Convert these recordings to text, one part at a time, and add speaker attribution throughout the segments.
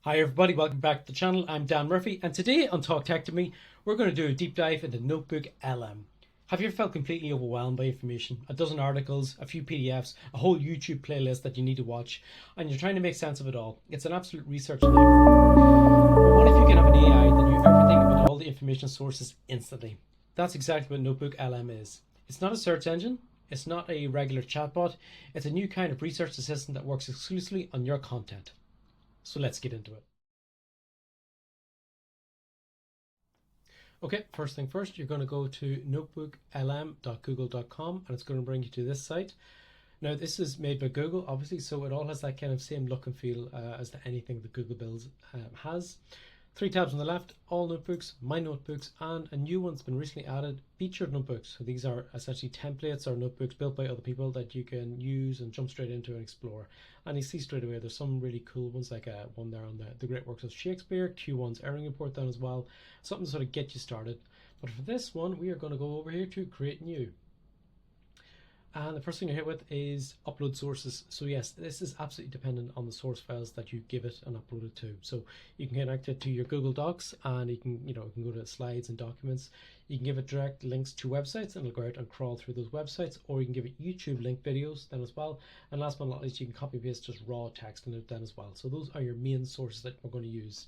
Speaker 1: Hi everybody, welcome back to the channel. I'm Dan Murphy, and today on Talk Tech to Me, we're going to do a deep dive into NotebookLM. Have you ever felt completely overwhelmed by information? A dozen articles, a few PDFs, a whole YouTube playlist that you need to watch, and you're trying to make sense of it all. It's an absolute research nightmare. But what if you can have an AI that knew everything about all the information sources instantly? That's exactly what NotebookLM is. It's not a search engine. It's not a regular chatbot. It's a new kind of research assistant that works exclusively on your content. So let's get into it. Okay, first thing first, you're going to go to notebooklm.google.com and it's going to bring you to this site. Now, this is made by Google, obviously, so it all has that kind of same look and feel as to anything that Google builds has. 3 tabs on the left, all notebooks, my notebooks, and a new one's been recently added, featured notebooks. So these are essentially templates or notebooks built by other people that you can use and jump straight into and explore. And you see straight away there's some really cool ones, like one there on the great works of Shakespeare, Q1's Airing Report down as well, something to sort of get you started. But for this one, we are going to go over here to create new. And the first thing you're hit with is upload sources. So yes, this is absolutely dependent on the source files that you give it and upload it to. So you can connect it to your Google Docs, and you can go to slides and documents. You can give it direct links to websites, and it'll go out and crawl through those websites, or you can give it YouTube link videos then as well. And last but not least, you can copy paste just raw text in it then as well. So those are your main sources that we're going to use.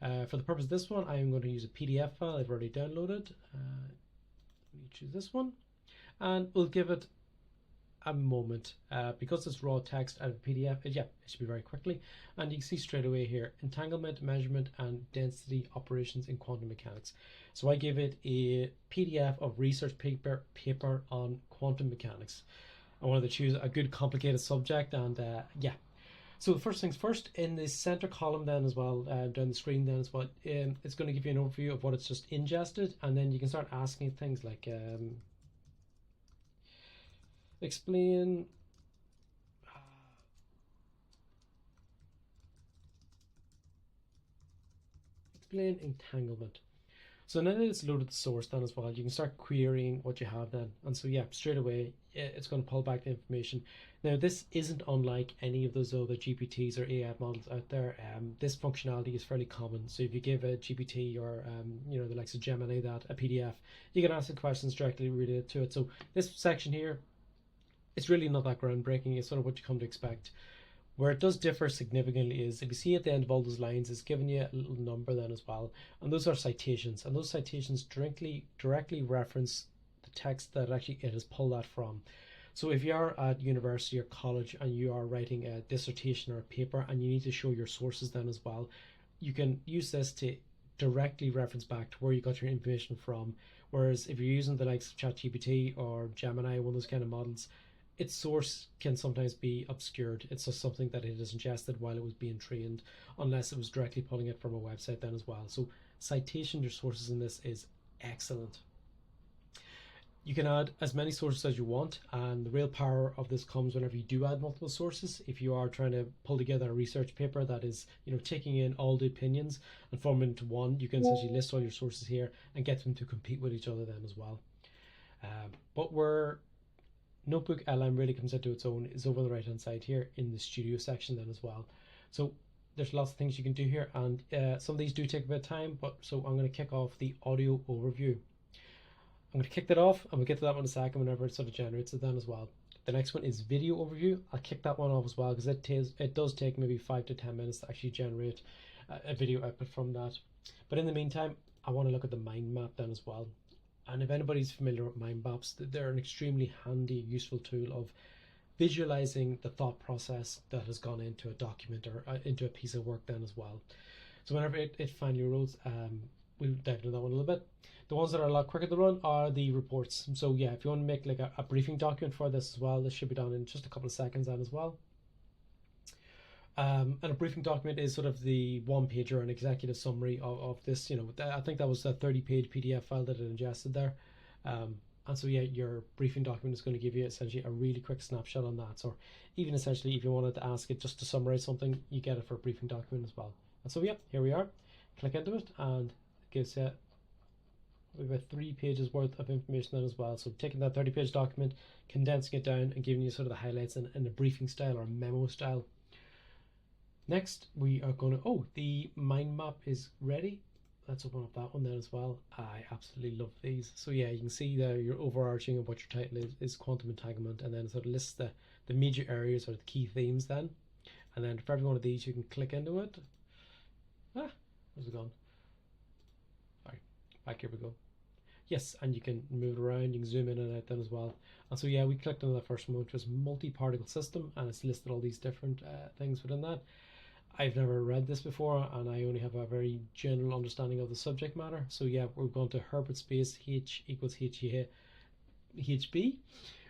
Speaker 1: For the purpose of this one, I am going to use a PDF file I've already downloaded. Let me choose this one, and we'll give it a moment because it's raw text out of PDF. It should be very quickly, and you can see straight away here entanglement, measurement, and density operations in quantum mechanics. So I gave it a PDF of research paper on quantum mechanics. I wanted to choose a good complicated subject, and so first things first, in the center column then as well, down the screen then as well, it's going to give you an overview of what it's just ingested, and then you can start asking things like explain entanglement. So now that it's loaded the source then as well, you can start querying what you have then. And so straight away it's going to pull back the information. Now this isn't unlike any of those other GPTs or AI models out there. This functionality is fairly common. So if you give a GPT or the likes of Gemini that a PDF, you can ask the questions directly related to it. So this section here, it's really not that groundbreaking. It's sort of what you come to expect. Where it does differ significantly is if you see at the end of all those lines, it's giving you a little number then as well, and those are citations, and those citations directly reference the text that actually it has pulled that from. So if you are at university or college and you are writing a dissertation or a paper and you need to show your sources then as well, you can use this to directly reference back to where you got your information from. Whereas if you're using the likes of ChatGPT or Gemini, one of those kind of models, its source can sometimes be obscured. It's just something that it has ingested while it was being trained, unless it was directly pulling it from a website then as well. So citation your sources in this is excellent. You can add as many sources as you want, and the real power of this comes whenever you do add multiple sources. If you are trying to pull together a research paper that is taking in all the opinions and forming into one, you can essentially list all your sources here and get them to compete with each other then as well. But where NotebookLM really comes into its own is over on the right hand side here in the studio section then as well. So there's lots of things you can do here, and some of these do take a bit of time, but so I'm going to kick off the audio overview. I'm going to kick that off, and we'll get to that one in a second whenever it sort of generates it then as well. The next one is video overview. I'll kick that one off as well because it does take maybe 5 to 10 minutes to actually generate a video output from that. But in the meantime, I want to look at the mind map then as well. And if anybody's familiar with mind maps, they're an extremely handy, useful tool of visualizing the thought process that has gone into a document or into a piece of work then as well. So whenever it finally rolls, we'll dive into that one a little bit. The ones that are a lot quicker to run are the reports. So if you want to make like a briefing document for this as well, this should be done in just a couple of seconds then as well. And a briefing document is sort of the one page or an executive summary of this. I think that was a 30-page PDF file that it ingested there. And so your briefing document is going to give you essentially a really quick snapshot on that. So even essentially if you wanted to ask it just to summarize something, you get it for a briefing document as well. And so here we are. Click into it and it gives you about 3 pages worth of information then as well. So taking that 30-page document, condensing it down and giving you sort of the highlights in a briefing style or a memo style. Next, we are going to, oh, the mind map is ready. Let's open up that one then as well. I absolutely love these. So yeah, you can see there your overarching of what your title is quantum entanglement, and then it sort of lists the major areas or the key themes then. And then for every one of these, you can click into it. Where's it gone? Sorry, back here we go. Yes, and you can move it around, you can zoom in and out then as well. And so yeah, we clicked on the first one, which was multi-particle system, and it's listed all these different things within that. I've never read this before, and I only have a very general understanding of the subject matter. So yeah, we're going to Herbert space H equals HB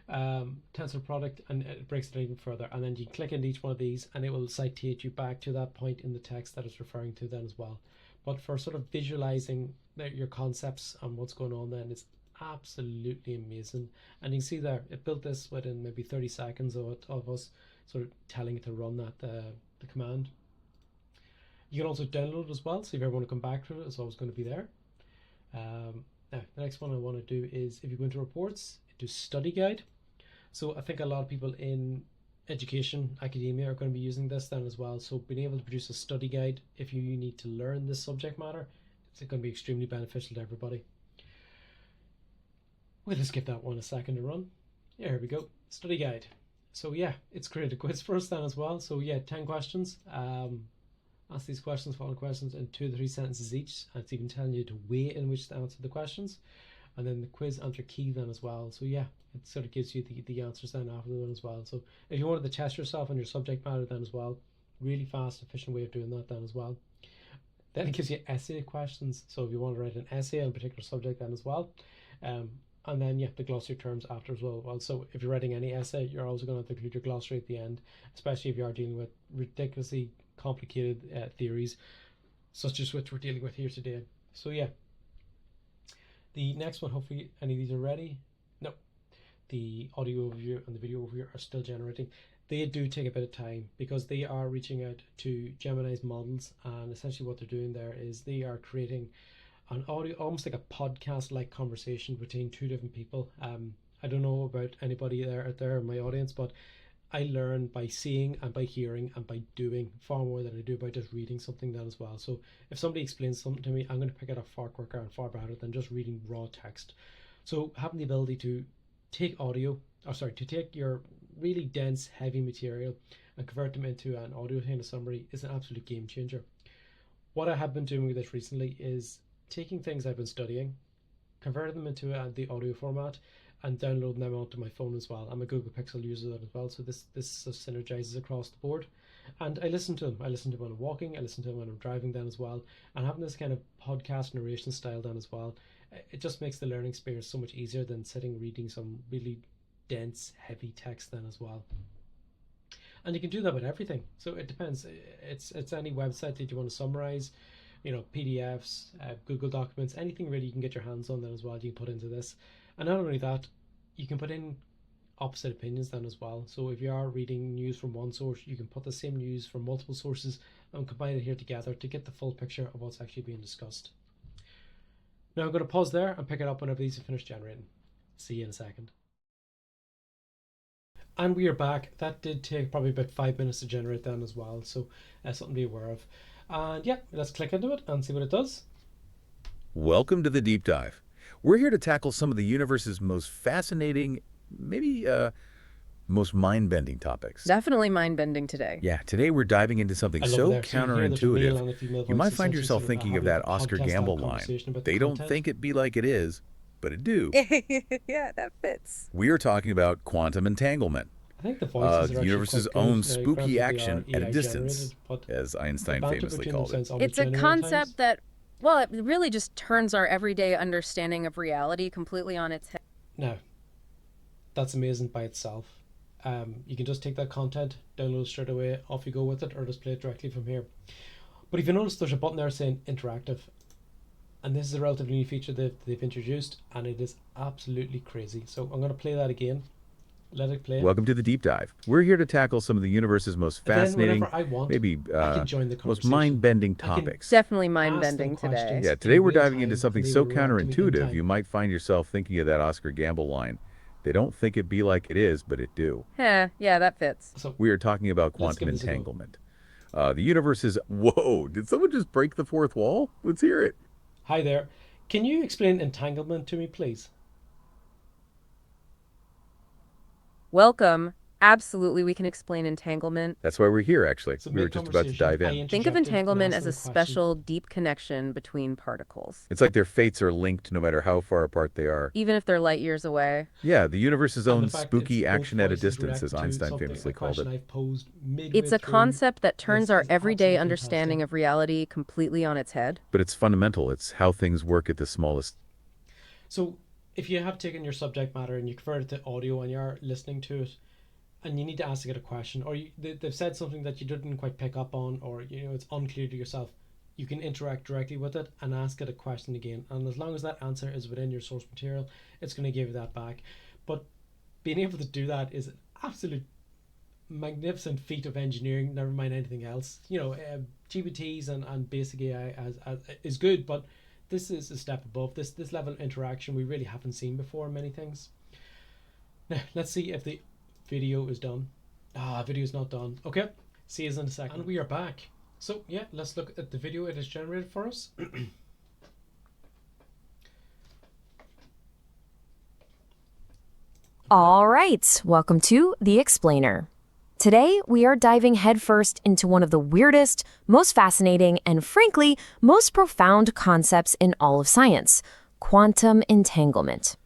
Speaker 1: tensor product, and it breaks it even further. And then you click into each one of these, and it will citate you back to that point in the text that it's referring to then as well. But for sort of visualizing your concepts and what's going on, then it's absolutely amazing. And you can see there, it built this within maybe 30 seconds of us sort of telling it to run that the command. You can also download it as well, so if you ever want to come back to it, it's always going to be there. Now, the next one I want to do is, if you go into reports, do study guide. So I think a lot of people in education, academia are going to be using this then as well. So being able to produce a study guide if you need to learn this subject matter, it's going to be extremely beneficial to everybody. We'll just give that one a second to run. Yeah, here we go, study guide. So yeah, it's created a quiz for us then as well. So yeah, 10 questions. Ask these questions, following questions in 2 to 3 sentences each, and it's even telling you the way in which to answer the questions. And then the quiz answer key then as well. So yeah, it sort of gives you the answers then after that as well. So if you wanted to test yourself on your subject matter then as well, really fast, efficient way of doing that then as well. Then it gives you essay questions. So if you want to write an essay on a particular subject then as well. And then yeah, the glossary terms after as well. So if you're writing any essay, you're also going to have to include your glossary at the end, especially if you are dealing with ridiculously complicated theories, such as which we're dealing with here today. So yeah, the next one, hopefully any of these are ready. No, the audio overview and the video overview are still generating. They do take a bit of time because they are reaching out to Gemini's models, and essentially what they're doing there is they are creating an audio, almost like a podcast like conversation between 2 different people. I don't know about anybody out there in my audience, but I learn by seeing and by hearing and by doing far more than I do by just reading something then as well. So if somebody explains something to me, I'm going to pick it up far quicker and far better than just reading raw text. So having the ability to take to take your really dense, heavy material and convert them into an audio kind of summary is an absolute game changer. What I have been doing with this recently is taking things I've been studying, converting them into the audio format, and downloading them onto my phone as well. I'm a Google Pixel user that as well, so this synergizes across the board. And I listen to them. I listen to them when I'm walking, I listen to them when I'm driving then as well. And having this kind of podcast narration style then as well, it just makes the learning experience so much easier than sitting reading some really dense, heavy text then as well. And you can do that with everything. So it depends. It's any website that you want to summarize, PDFs, Google documents, anything really you can get your hands on then as well, you can put into this. And not only that, you can put in opposite opinions then as well. So if you are reading news from one source, you can put the same news from multiple sources and combine it here together to get the full picture of what's actually being discussed. Now I'm going to pause there and pick it up whenever these are finished generating. See you in a second. And we are back. That did take probably about 5 minutes to generate then as well, so something to be aware of. And yeah, let's click into it and see what it does.
Speaker 2: Welcome to the deep dive. We're here to tackle some of the universe's most fascinating, maybe most mind-bending topics.
Speaker 3: Definitely mind-bending today.
Speaker 2: Yeah, today we're diving into something so counterintuitive. You might find yourself thinking of that Oscar Gamble line. They don't think it be like it is, but it do.
Speaker 3: Yeah, that fits.
Speaker 2: We are talking about quantum entanglement.
Speaker 1: I think the voices
Speaker 2: the universe's own spooky action at a distance, as Einstein famously called it.
Speaker 3: It's a concept that, well, it really just turns our everyday understanding of reality completely on its head.
Speaker 1: Now, that's amazing by itself. You can just take that content, download it straight away, off you go with it, or just play it directly from here. But if you notice, there's a button there saying interactive. And this is a relatively new feature that they've introduced, and it is absolutely crazy. So I'm going to play that again. Let it play.
Speaker 2: Welcome to the deep dive. We're here to tackle some of the universe's most fascinating, maybe most mind-bending topics.
Speaker 3: Definitely mind-bending today.
Speaker 2: Yeah, today we're diving into something so counterintuitive, you might find yourself thinking of that Oscar Gamble line. They don't think it be like it is, but it do.
Speaker 3: Yeah, that fits.
Speaker 2: We are talking about quantum entanglement. The universe is... Whoa, did someone just break the fourth wall? Let's hear it.
Speaker 1: Hi there. Can you explain entanglement to me, please?
Speaker 3: Welcome. Absolutely, we can explain entanglement.
Speaker 2: That's why we're here, actually.
Speaker 1: So
Speaker 2: We were just about to dive in.
Speaker 3: Think of entanglement as a
Speaker 1: question.
Speaker 3: special, deep connection between particles,
Speaker 2: It's like their fates are linked no matter how far apart they are.
Speaker 3: even if they're light years away.
Speaker 2: Yeah, the universe's
Speaker 1: And
Speaker 2: own
Speaker 1: the fact
Speaker 2: spooky
Speaker 1: it's both
Speaker 2: action at a
Speaker 1: voices
Speaker 2: distance, as
Speaker 1: directed to
Speaker 2: Einstein
Speaker 1: something,
Speaker 2: famously
Speaker 1: a
Speaker 2: called
Speaker 1: question
Speaker 2: it.
Speaker 1: I've posed midway
Speaker 3: It's a
Speaker 1: through
Speaker 3: concept that turns our
Speaker 1: is
Speaker 3: everyday
Speaker 1: absolutely
Speaker 3: understanding
Speaker 1: fantastic.
Speaker 3: of reality completely on its head.
Speaker 2: But it's fundamental. It's how things work at the smallest.
Speaker 1: So if you have taken your subject matter and you convert it to audio and you're listening to it, and you need to ask it a question, or they've said something that you didn't quite pick up on, or it's unclear to yourself, you can interact directly with it and ask it a question again. And as long as that answer is within your source material, it's going to give you that back. But being able to do that is an absolute magnificent feat of engineering. Never mind anything else. GPTs and basic AI is good, but this is a step above. This level of interaction we really haven't seen before in many things. Now let's see if the video is done. Video is not done. Okay, see you in a second. And we are back. So yeah, let's look at the video it has generated for us.
Speaker 4: All right, welcome to The Explainer. Today, we are diving headfirst into one of the weirdest, most fascinating, and frankly, most profound concepts in all of science, quantum entanglement.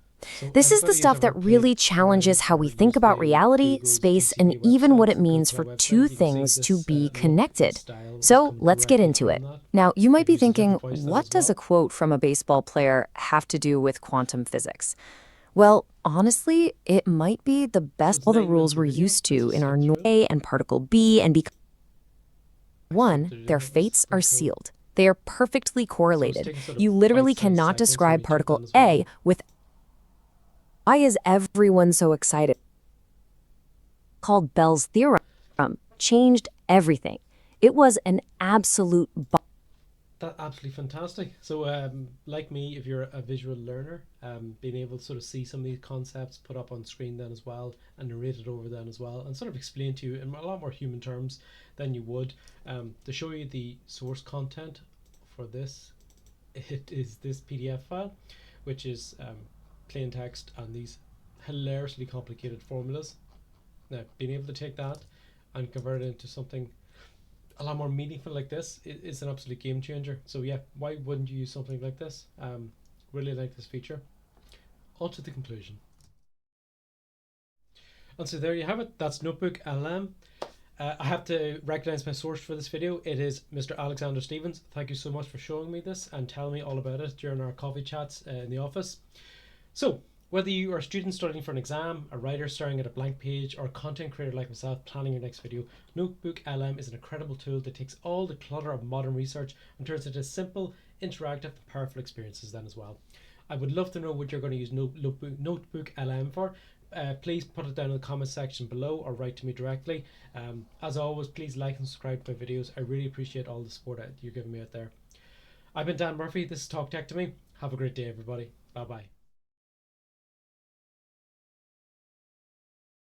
Speaker 4: This is the stuff that really challenges how we think about reality, space, and even what it means for two things to be connected. So let's get into it. Now, you might be thinking, what does a quote from a baseball player have to do with quantum physics? Well, honestly, it might be the best all the rules we're used to in our A and particle B, and because one, their fates are sealed. They are perfectly correlated. You literally cannot describe particle A with... Why is everyone so excited? Called Bell's theorem, changed everything. It was an absolute
Speaker 1: That's absolutely fantastic. So like me, if you're a visual learner, being able to sort of see some of these concepts put up on screen then as well, and narrated over then as well, and sort of explain to you in a lot more human terms than you would. To show you the source content for this, it is this PDF file, which is plain text and these hilariously complicated formulas. Now, being able to take that and convert it into something a lot more meaningful like this is an absolute game changer. So yeah, why wouldn't you use something like this? Really like this feature. On to the conclusion. And so there you have it. That's NotebookLM. I have to recognize my source for this video. It is Mr. Alexander Stevens. Thank you so much for showing me this and telling me all about it during our coffee chats in the office. So whether you are a student studying for an exam, a writer staring at a blank page, or a content creator like myself planning your next video, NotebookLM is an incredible tool that takes all the clutter of modern research and turns it into simple, interactive, and powerful experiences then as well. I would love to know what you're going to use NotebookLM for. Please put it down in the comment section below or write to me directly. As always, please like and subscribe to my videos. I really appreciate all the support that you're giving me out there. I've been Dan Murphy. This is Talk Tech to Me. Have a great day, everybody. Bye bye.